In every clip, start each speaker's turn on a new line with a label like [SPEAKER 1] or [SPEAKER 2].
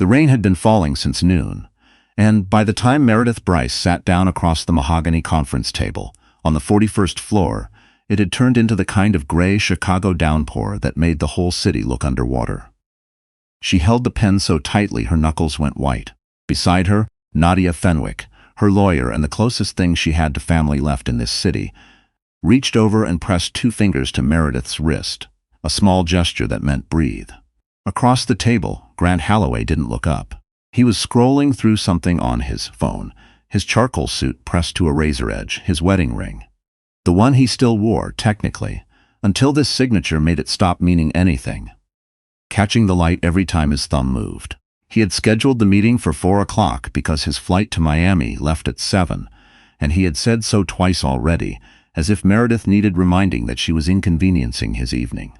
[SPEAKER 1] The rain had been falling since noon, and by the time Meredith Bryce sat down across the mahogany conference table on the 41st floor, it had turned into the kind of gray Chicago downpour that made the whole city look underwater. She held the pen so tightly her knuckles went white. Beside her, Nadia Fenwick, her lawyer and the closest thing she had to family left in this city, reached over and pressed 2 fingers to Meredith's wrist, a small gesture that meant breathe. Across the table, Grant Halloway didn't look up. He was scrolling through something on his phone, his charcoal suit pressed to a razor edge, his wedding ring. The one he still wore, technically, until this signature made it stop meaning anything, catching the light every time his thumb moved. He had scheduled the meeting for 4 o'clock because his flight to Miami left at 7, and he had said so twice already, as if Meredith needed reminding that she was inconveniencing his evening.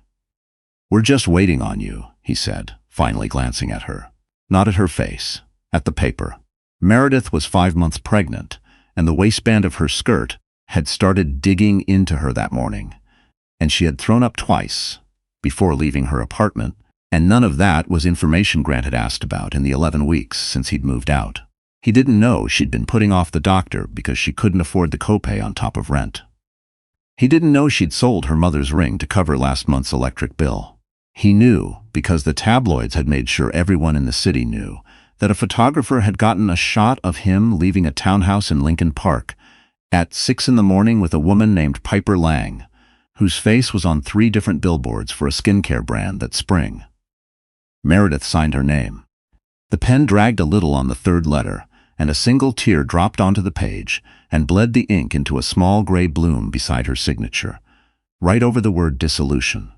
[SPEAKER 1] "We're just waiting on you," he said, finally glancing at her. Not at her face, at the paper. Meredith was 5 months pregnant, and the waistband of her skirt had started digging into her that morning, and she had thrown up twice before leaving her apartment, and none of that was information Grant had asked about in the 11 weeks since he'd moved out. He didn't know she'd been putting off the doctor because she couldn't afford the copay on top of rent. He didn't know she'd sold her mother's ring to cover last month's electric bill. He knew, because the tabloids had made sure everyone in the city knew, that a photographer had gotten a shot of him leaving a townhouse in Lincoln Park at 6 in the morning with a woman named Piper Lang, whose face was on 3 different billboards for a skincare brand that spring. Meredith signed her name. The pen dragged a little on the 3rd letter, and a single tear dropped onto the page and bled the ink into a small gray bloom beside her signature, right over the word dissolution.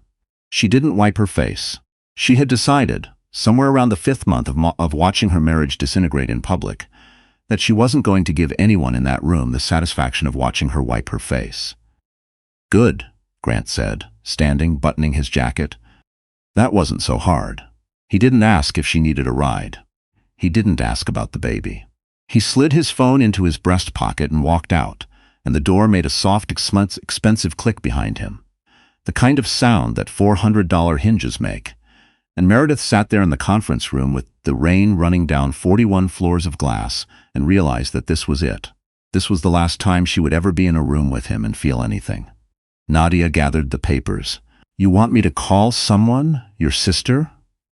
[SPEAKER 1] She didn't wipe her face. She had decided, somewhere around the 5th month of watching her marriage disintegrate in public, that she wasn't going to give anyone in that room the satisfaction of watching her wipe her face. "Good," Grant said, standing, buttoning his jacket. That wasn't so hard. He didn't ask if she needed a ride. He didn't ask about the baby. He slid his phone into his breast pocket and walked out, and the door made a soft, expensive click behind him, the kind of sound that $400 hinges make. And Meredith sat there in the conference room with the rain running down 41 floors of glass and realized that this was it. This was the last time she would ever be in a room with him and feel anything. Nadia gathered the papers. "You want me to call someone? Your sister?"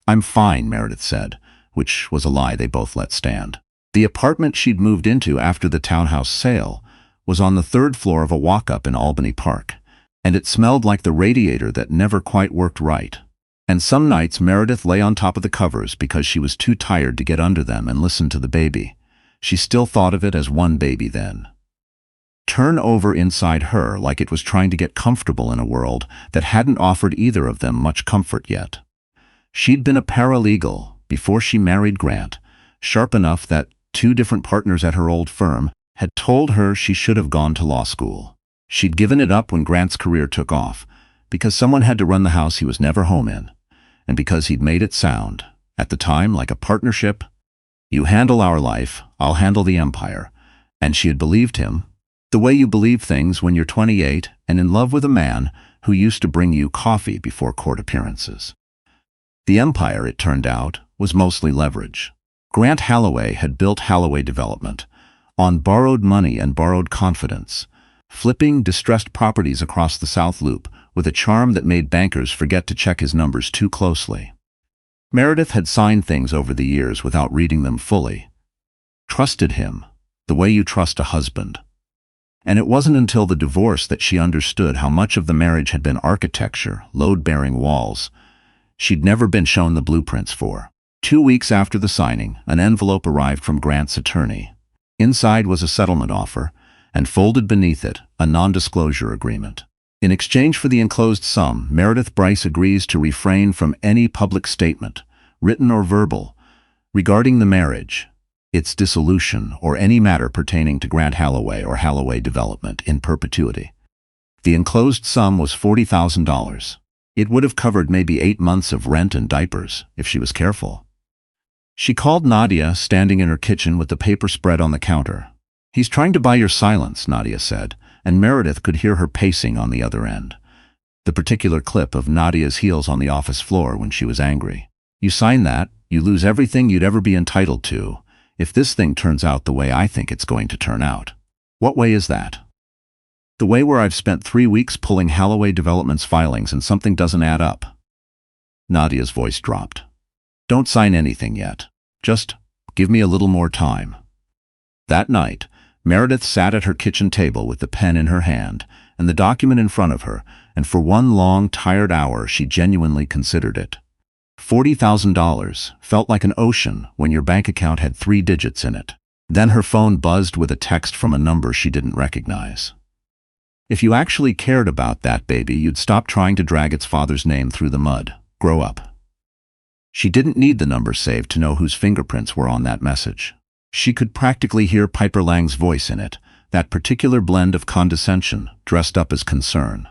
[SPEAKER 1] "I'm fine," Meredith said, which was a lie they both let stand. The apartment she'd moved into after the townhouse sale was on the 3rd floor of a walk-up in Albany Park, and it smelled like the radiator that never quite worked right. And some nights Meredith lay on top of the covers because she was too tired to get under them and listen to the baby. She still thought of it as one baby then. Turn over inside her like it was trying to get comfortable in a world that hadn't offered either of them much comfort yet. She'd been a paralegal before she married Grant, sharp enough that 2 different partners at her old firm had told her she should have gone to law school. She'd given it up when Grant's career took off, because someone had to run the house he was never home in, and because he'd made it sound, at the time, like a partnership. "You handle our life, I'll handle the empire." And she had believed him, the way you believe things when you're 28 and in love with a man who used to bring you coffee before court appearances. The empire, it turned out, was mostly leverage. Grant Halloway had built Halloway Development on borrowed money and borrowed confidence, flipping distressed properties across the South Loop with a charm that made bankers forget to check his numbers too closely. Meredith had signed things over the years without reading them fully. Trusted him, the way you trust a husband. And it wasn't until the divorce that she understood how much of the marriage had been architecture, load-bearing walls she'd never been shown the blueprints for. 2 weeks after the signing, an envelope arrived from Grant's attorney. Inside was a settlement offer, and folded beneath it, a non-disclosure agreement. In exchange for the enclosed sum, Meredith Bryce agrees to refrain from any public statement, written or verbal, regarding the marriage, its dissolution, or any matter pertaining to Grant Halloway or Halloway Development in perpetuity. The enclosed sum was $40,000. It would have covered maybe 8 months of rent and diapers, if she was careful. She called Nadia, standing in her kitchen with the paper spread on the counter. "He's trying to buy your silence," Nadia said, and Meredith could hear her pacing on the other end, the particular clip of Nadia's heels on the office floor when she was angry. You sign that, you lose everything you'd ever be entitled to, if this thing turns out the way I think it's going to turn out. What way is that? The way where I've spent 3 weeks pulling Halloway Development's filings and something doesn't add up. Nadia's voice dropped. Don't sign anything yet. Just give me a little more time. That night, Meredith sat at her kitchen table with the pen in her hand and the document in front of her, and for one long, tired hour she genuinely considered it. $40,000 felt like an ocean when your bank account had 3 digits in it. Then her phone buzzed with a text from a number she didn't recognize. If you actually cared about that baby, you'd stop trying to drag its father's name through the mud. Grow up. She didn't need the number saved to know whose fingerprints were on that message. She could practically hear Piper Lang's voice in it, that particular blend of condescension dressed up as concern.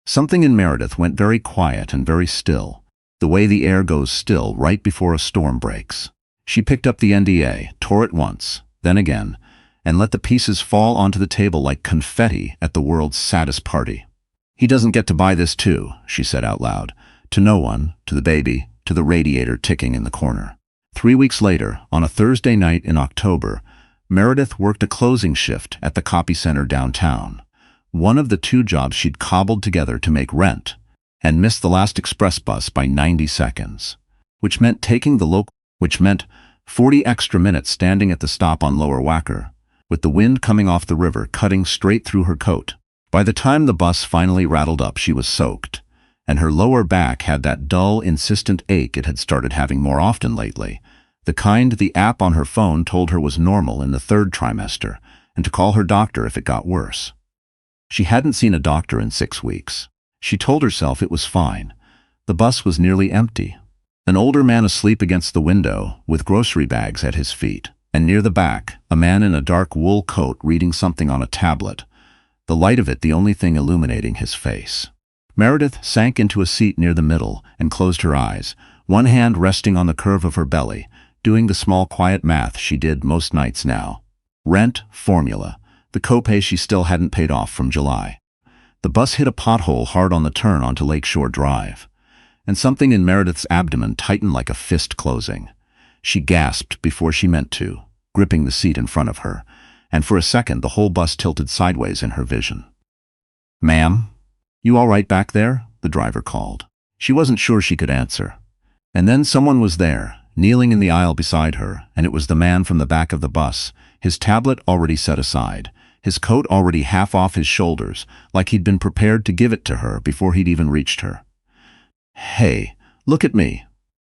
[SPEAKER 1] Something in Meredith went very quiet and very still, the way the air goes still right before a storm breaks. She picked up the NDA, tore it once, then again, and let the pieces fall onto the table like confetti at the world's saddest party. He doesn't get to buy this too, she said out loud, to no one, to the baby, to the radiator ticking in the corner. 3 weeks later, on a Thursday night in October, Meredith worked a closing shift at the copy center downtown, one of the 2 jobs she'd cobbled together to make rent, and missed the last express bus by 90 seconds, which meant 40 extra minutes standing at the stop on Lower Wacker, with the wind coming off the river cutting straight through her coat. By the time the bus finally rattled up, she was soaked, and her lower back had that dull, insistent ache it had started having more often lately, the kind the app on her phone told her was normal in the 3rd trimester, and to call her doctor if it got worse. She hadn't seen a doctor in 6 weeks. She told herself it was fine. The bus was nearly empty. An older man asleep against the window, with grocery bags at his feet, and near the back, a man in a dark wool coat reading something on a tablet, the light of it the only thing illuminating his face. Meredith sank into a seat near the middle and closed her eyes, one hand resting on the curve of her belly, doing the small quiet math she did most nights now. Rent, formula, the copay she still hadn't paid off from July. The bus hit a pothole hard on the turn onto Lakeshore Drive, and something in Meredith's abdomen tightened like a fist closing. She gasped before she meant to, gripping the seat in front of her, and for a second the whole bus tilted sideways in her vision. "Ma'am? You all right back there?" the driver called. She wasn't sure she could answer. And then someone was there, kneeling in the aisle beside her, and it was the man from the back of the bus, his tablet already set aside, his coat already half off his shoulders, like he'd been prepared to give it to her before he'd even reached her. "Hey, look at me.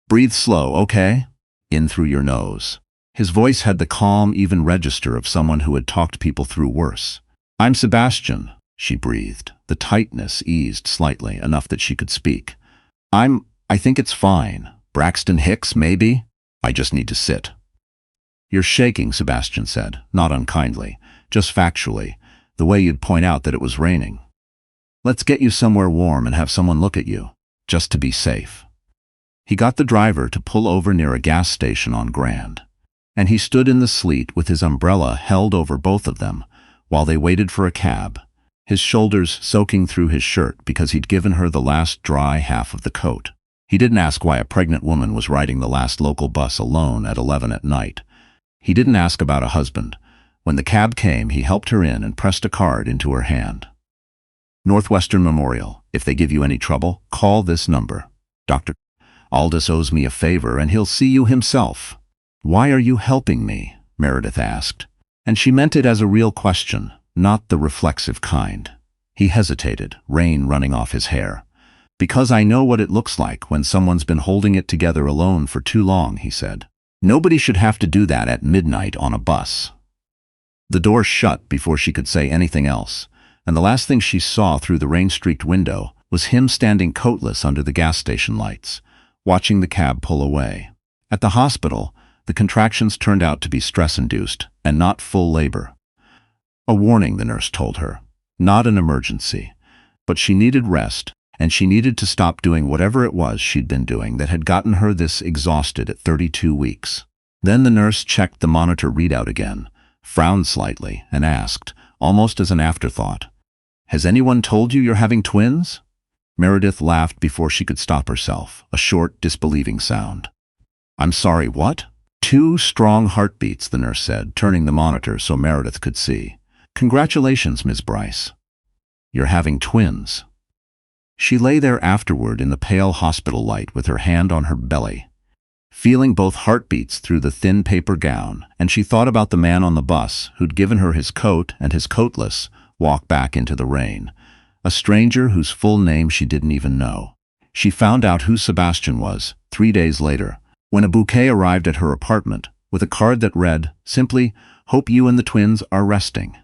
[SPEAKER 1] Breathe slow, okay? In through your nose." His voice had the calm, even register of someone who had talked people through worse. "I'm Sebastian," she breathed. The tightness eased slightly, enough that she could speak. I think it's fine. Braxton Hicks, maybe? I just need to sit." "You're shaking," Sebastian said, not unkindly, just factually, the way you'd point out that it was raining. "Let's get you somewhere warm and have someone look at you, just to be safe." He got the driver to pull over near a gas station on Grand, and he stood in the sleet with his umbrella held over both of them while they waited for a cab, his shoulders soaking through his shirt because he'd given her the last dry half of the coat. He didn't ask why a pregnant woman was riding the last local bus alone at 11 at night. He didn't ask about a husband. When the cab came, he helped her in and pressed a card into her hand. "Northwestern Memorial. If they give you any trouble, call this number. Dr. Aldous owes me a favor and he'll see you himself." "Why are you helping me?" Meredith asked. And she meant it as a real question, not the reflexive kind. He hesitated, rain running off his hair. "Because I know what it looks like when someone's been holding it together alone for too long," he said. "Nobody should have to do that at midnight on a bus." The door shut before she could say anything else, and the last thing she saw through the rain-streaked window was him standing coatless under the gas station lights, watching the cab pull away. At the hospital, the contractions turned out to be stress-induced and not full labor. A warning, the nurse told her. Not an emergency. But she needed rest, and she needed to stop doing whatever it was she'd been doing that had gotten her this exhausted at 32 weeks. Then the nurse checked the monitor readout again, frowned slightly, and asked, almost as an afterthought, "Has anyone told you you're having twins?" Meredith laughed before she could stop herself, a short, disbelieving sound. "I'm sorry, what?" "2 strong heartbeats," the nurse said, turning the monitor so Meredith could see. "Congratulations, Ms. Bryce. You're having twins." She lay there afterward in the pale hospital light with her hand on her belly, feeling both heartbeats through the thin paper gown, and she thought about the man on the bus who'd given her his coat and his coatless walk back into the rain, a stranger whose full name she didn't even know. She found out who Sebastian was 3 days later, when a bouquet arrived at her apartment with a card that read, simply, "Hope you and the twins are resting."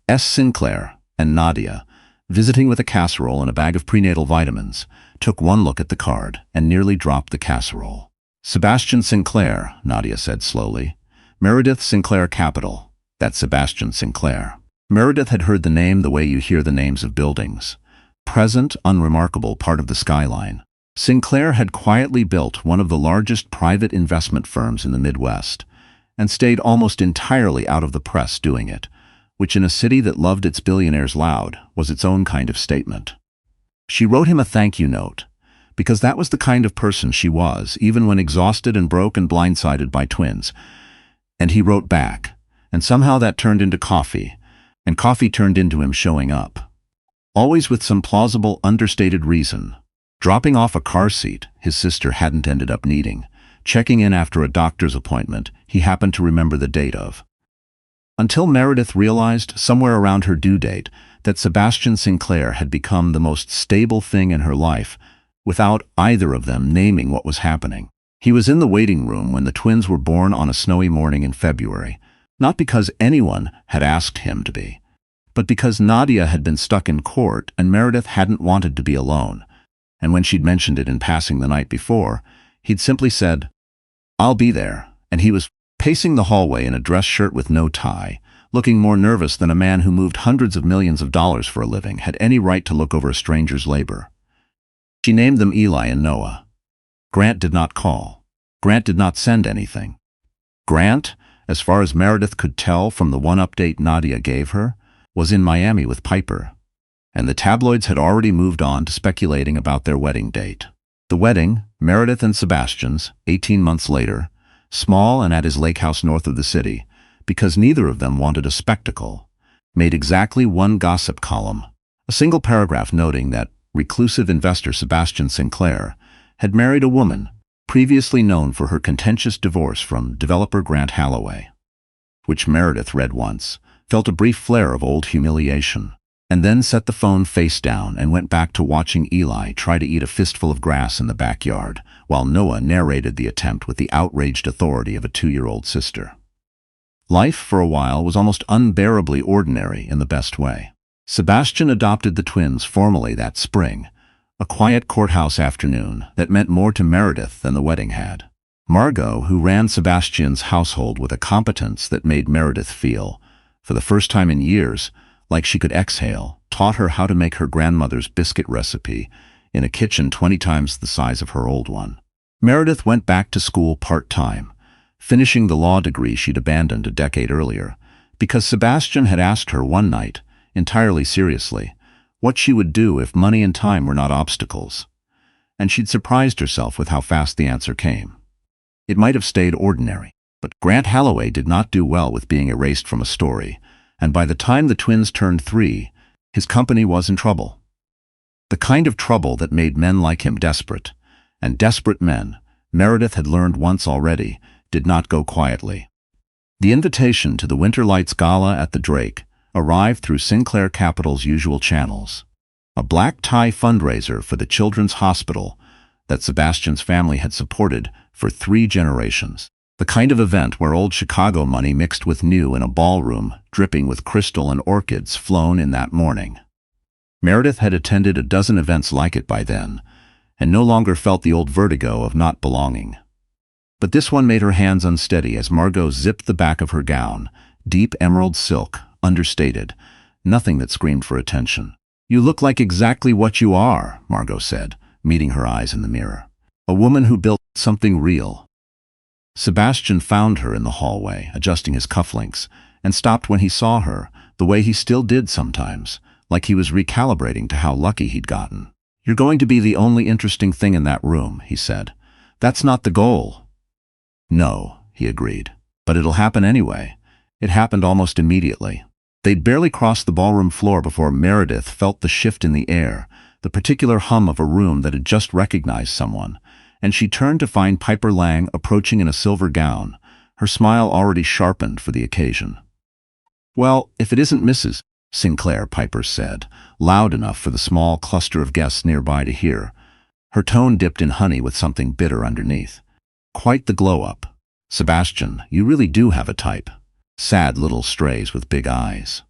[SPEAKER 1] S. Sinclair and Nadia, visiting with a casserole and a bag of prenatal vitamins, took one look at the card and nearly dropped the casserole. "Sebastian Sinclair," Nadia said slowly. "Meredith Sinclair Capital. That's Sebastian Sinclair." Meredith had heard the name the way you hear the names of buildings. Present, unremarkable part of the skyline. Sinclair had quietly built one of the largest private investment firms in the Midwest, and stayed almost entirely out of the press doing it, which in a city that loved its billionaires loud was its own kind of statement. She wrote him a thank you note, because that was the kind of person she was, even when exhausted and broke and blindsided by twins. And he wrote back, and somehow that turned into coffee, and coffee turned into him showing up. Always with some plausible, understated reason. Dropping off a car seat his sister hadn't ended up needing, checking in after a doctor's appointment he happened to remember the date of. Until Meredith realized, somewhere around her due date, that Sebastian Sinclair had become the most stable thing in her life, without either of them naming what was happening. He was in the waiting room when the twins were born on a snowy morning in February, not because anyone had asked him to be, but because Nadia had been stuck in court and Meredith hadn't wanted to be alone. And when she'd mentioned it in passing the night before, he'd simply said, "I'll be there," and he was pacing the hallway in a dress shirt with no tie, looking more nervous than a man who moved hundreds of millions of dollars for a living had any right to look over a stranger's labor. She named them Eli and Noah. Grant did not call. Grant did not send anything. Grant, as far as Meredith could tell from the one update Nadia gave her, was in Miami with Piper, and the tabloids had already moved on to speculating about their wedding date. The wedding, Meredith and Sebastian's, 18 months later, small and at his lake house north of the city, because neither of them wanted a spectacle, made exactly one gossip column, a single paragraph noting that reclusive investor Sebastian Sinclair had married a woman previously known for her contentious divorce from developer Grant Halloway, which Meredith read once, felt a brief flare of old humiliation, and then set the phone face down and went back to watching Eli try to eat a fistful of grass in the backyard, while Noah narrated the attempt with the outraged authority of a 2-year-old sister. Life, for a while, was almost unbearably ordinary in the best way. Sebastian adopted the twins formally that spring, a quiet courthouse afternoon that meant more to Meredith than the wedding had. Margot, who ran Sebastian's household with a competence that made Meredith feel, for the first time in years, like she could exhale, taught her how to make her grandmother's biscuit recipe in a kitchen 20 times the size of her old one. Meredith went back to school part-time, finishing the law degree she'd abandoned a decade earlier, because Sebastian had asked her one night, entirely seriously, what she would do if money and time were not obstacles. And she'd surprised herself with how fast the answer came. It might have stayed ordinary, but Grant Halloway did not do well with being erased from a story, and by the time the twins turned 3, his company was in trouble. The kind of trouble that made men like him desperate, and desperate men, Meredith had learned once already, did not go quietly. The invitation to the Winter Lights Gala at the Drake arrived through Sinclair Capital's usual channels, a black tie fundraiser for the Children's Hospital that Sebastian's family had supported for 3 generations. The kind of event where old Chicago money mixed with new in a ballroom dripping with crystal and orchids flown in that morning. Meredith had attended a dozen events like it by then, and no longer felt the old vertigo of not belonging. But this one made her hands unsteady as Margot zipped the back of her gown, deep emerald silk, understated, nothing that screamed for attention. "You look like exactly what you are," Margot said, meeting her eyes in the mirror. "A woman who built something real." Sebastian found her in the hallway, adjusting his cufflinks, and stopped when he saw her, the way he still did sometimes, like he was recalibrating to how lucky he'd gotten. "You're going to be the only interesting thing in that room," he said. "That's not the goal." "No," he agreed. "But it'll happen anyway." It happened almost immediately. They'd barely crossed the ballroom floor before Meredith felt the shift in the air, the particular hum of a room that had just recognized someone, and she turned to find Piper Lang approaching in a silver gown, her smile already sharpened for the occasion. "Well, if it isn't Mrs. Sinclair," Piper said, loud enough for the small cluster of guests nearby to hear. Her tone dipped in honey with something bitter underneath. "Quite the glow-up. Sebastian, you really do have a type. Sad little strays with big eyes."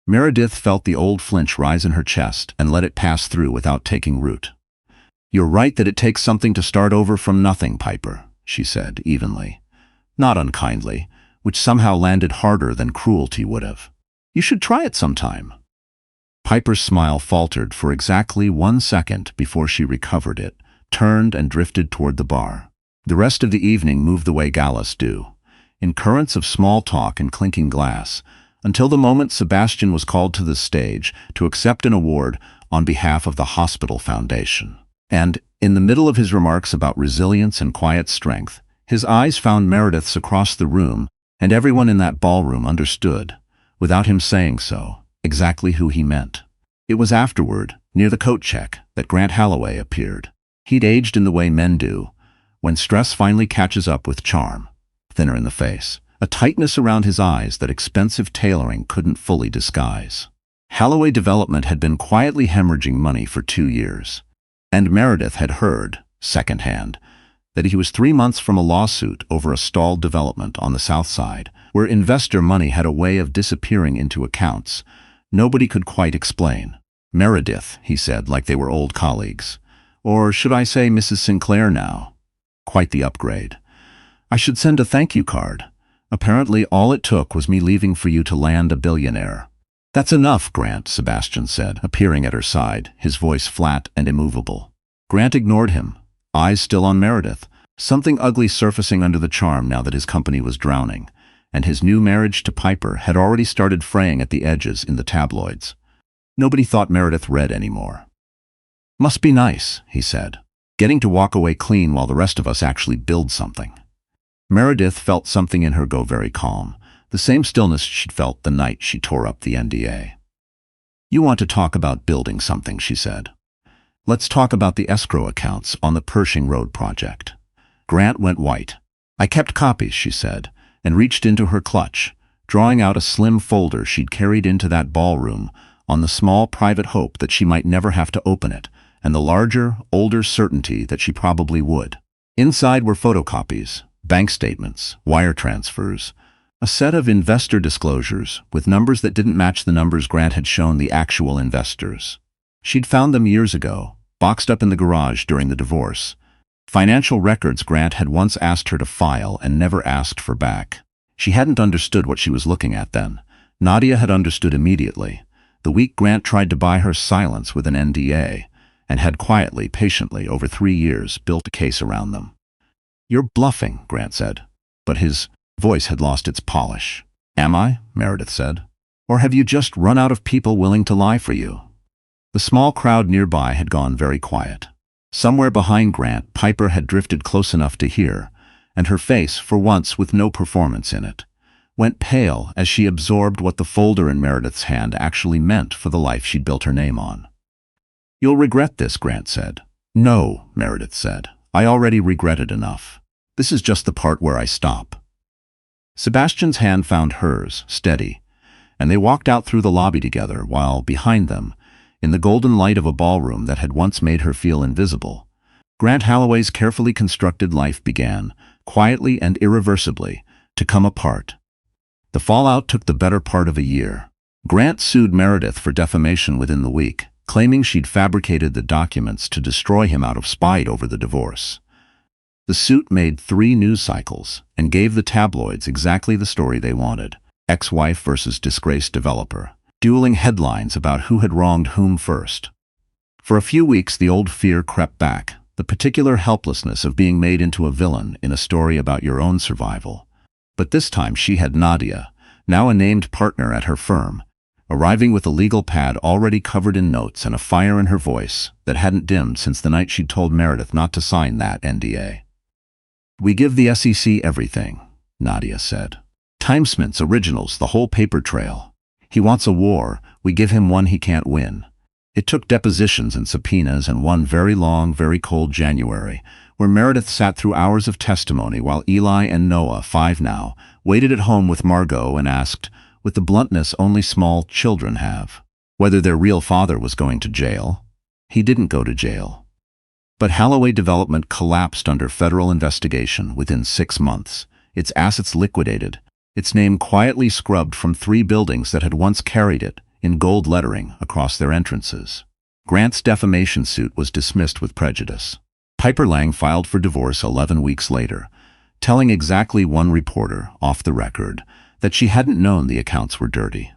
[SPEAKER 1] Meredith felt the old flinch rise in her chest and let it pass through without taking root. "You're right that it takes something to start over from nothing, Piper," she said evenly. Not unkindly, which somehow landed harder than cruelty would have. "You should try it sometime." Piper's smile faltered for exactly 1 second before she recovered it, turned and drifted toward the bar. The rest of the evening moved the way galas do, in currents of small talk and clinking glass, until the moment Sebastian was called to the stage to accept an award on behalf of the Hospital Foundation. And, in the middle of his remarks about resilience and quiet strength, his eyes found Meredith's across the room, and everyone in that ballroom understood, without him saying so, exactly who he meant. It was afterward, near the coat check, that Grant Halloway appeared. He'd aged in the way men do, when stress finally catches up with charm. Thinner in the face, a tightness around his eyes that expensive tailoring couldn't fully disguise. Halloway Development had been quietly hemorrhaging money for 2 years, and Meredith had heard, secondhand, that he was 3 months from a lawsuit over a stalled development on the South Side, where investor money had a way of disappearing into accounts nobody could quite explain. "Meredith," he said, like they were old colleagues. "Or should I say Mrs. Sinclair now? Quite the upgrade. I should send a thank you card. Apparently all it took was me leaving for you to land a billionaire." "That's enough, Grant," Sebastian said, appearing at her side, his voice flat and immovable. Grant ignored him, eyes still on Meredith, something ugly surfacing under the charm now that his company was drowning, and his new marriage to Piper had already started fraying at the edges in the tabloids. Nobody thought Meredith read anymore. "Must be nice," he said, "getting to walk away clean while the rest of us actually build something." Meredith felt something in her go very calm, the same stillness she'd felt the night she tore up the NDA. "You want to talk about building something," she said. "Let's talk about the escrow accounts on the Pershing Road project." Grant went white. "I kept copies," she said, and reached into her clutch, drawing out a slim folder she'd carried into that ballroom on the small private hope that she might never have to open it, and the larger, older certainty that she probably would. Inside were photocopies, bank statements, wire transfers, a set of investor disclosures with numbers that didn't match the numbers Grant had shown the actual investors. She'd found them years ago, boxed up in the garage during the divorce. Financial records Grant had once asked her to file and never asked for back. She hadn't understood what she was looking at then. Nadia had understood immediately, the week Grant tried to buy her silence with an NDA, and had quietly, patiently, over 3 years, built a case around them. "You're bluffing," Grant said, but his voice had lost its polish. "Am I?" Meredith said. "Or have you just run out of people willing to lie for you?" The small crowd nearby had gone very quiet. Somewhere behind Grant, Piper had drifted close enough to hear, and her face, for once with no performance in it, went pale as she absorbed what the folder in Meredith's hand actually meant for the life she'd built her name on. "You'll regret this," Grant said. "No," Meredith said. "I already regretted enough. This is just the part where I stop." Sebastian's hand found hers, steady, and they walked out through the lobby together while, behind them, in the golden light of a ballroom that had once made her feel invisible, Grant Halloway's carefully constructed life began, quietly and irreversibly, to come apart. The fallout took the better part of a year. Grant sued Meredith for defamation within the week, claiming she'd fabricated the documents to destroy him out of spite over the divorce. The suit made 3 news cycles and gave the tabloids exactly the story they wanted: ex-wife versus disgraced developer, dueling headlines about who had wronged whom first. For a few weeks the old fear crept back, the particular helplessness of being made into a villain in a story about your own survival. But this time she had Nadia, now a named partner at her firm, arriving with a legal pad already covered in notes and a fire in her voice that hadn't dimmed since the night she'd told Meredith not to sign that NDA. "We give the SEC everything," Nadia said. "Timesmith's originals, the whole paper trail. He wants a war, we give him one he can't win." It took depositions and subpoenas and one very long, very cold January, where Meredith sat through hours of testimony while Eli and Noah, 5 now, waited at home with Margot and asked, with the bluntness only small children have, whether their real father was going to jail. He didn't go to jail. But Halloway Development collapsed under federal investigation within 6 months, its assets liquidated, its name quietly scrubbed from 3 buildings that had once carried it in gold lettering across their entrances. Grant's defamation suit was dismissed with prejudice. Piper Lang filed for divorce 11 weeks later, telling exactly one reporter, off the record, that she hadn't known the accounts were dirty.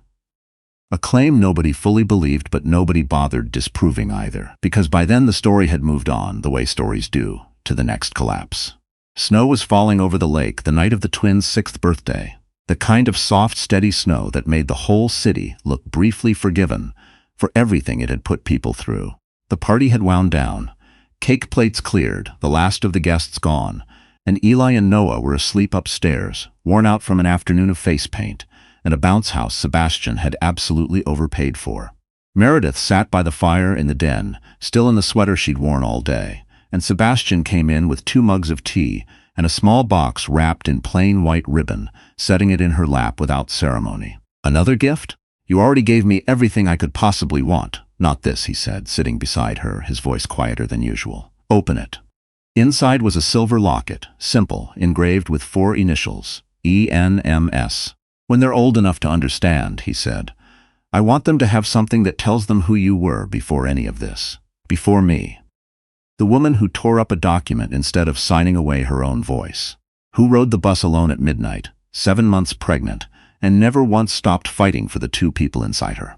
[SPEAKER 1] A claim nobody fully believed, but nobody bothered disproving either, because by then the story had moved on, the way stories do, to the next collapse. Snow was falling over the lake the night of the twins' 6th birthday, the kind of soft, steady snow that made the whole city look briefly forgiven for everything it had put people through. The party had wound down, cake plates cleared, the last of the guests gone, and Eli and Noah were asleep upstairs, worn out from an afternoon of face paint, and a bounce house Sebastian had absolutely overpaid for. Meredith sat by the fire in the den, still in the sweater she'd worn all day, and Sebastian came in with 2 mugs of tea and a small box wrapped in plain white ribbon, setting it in her lap without ceremony. "Another gift? You already gave me everything I could possibly want." "Not this," he said, sitting beside her, his voice quieter than usual. "Open it." Inside was a silver locket, simple, engraved with 4 initials, ENMS. "When they're old enough to understand," he said, "I want them to have something that tells them who you were before any of this. Before me. The woman who tore up a document instead of signing away her own voice. Who rode the bus alone at midnight, 7 months pregnant, and never once stopped fighting for the 2 people inside her."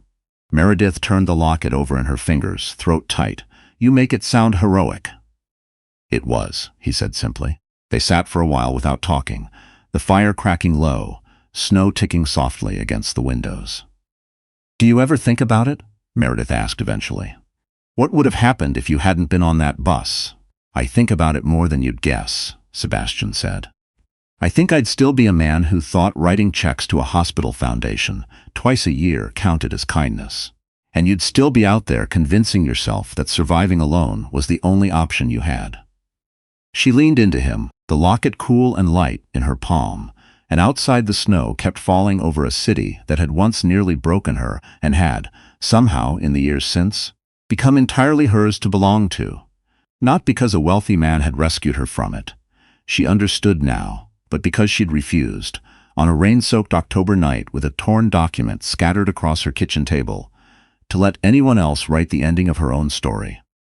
[SPEAKER 1] Meredith turned the locket over in her fingers, throat tight. "You make it sound heroic." "It was," he said simply. They sat for a while without talking, the fire cracking low, snow ticking softly against the windows. "Do you ever think about it?" Meredith asked eventually. "What would have happened if you hadn't been on that bus?" "I think about it more than you'd guess," Sebastian said. "I think I'd still be a man who thought writing checks to a hospital foundation twice a year counted as kindness. And you'd still be out there convincing yourself that surviving alone was the only option you had." She leaned into him, the locket cool and light in her palm, and outside the snow kept falling over a city that had once nearly broken her and had, somehow in the years since, become entirely hers to belong to. Not because a wealthy man had rescued her from it. She understood now, but because she'd refused, on a rain-soaked October night with a torn document scattered across her kitchen table, to let anyone else write the ending of her own story.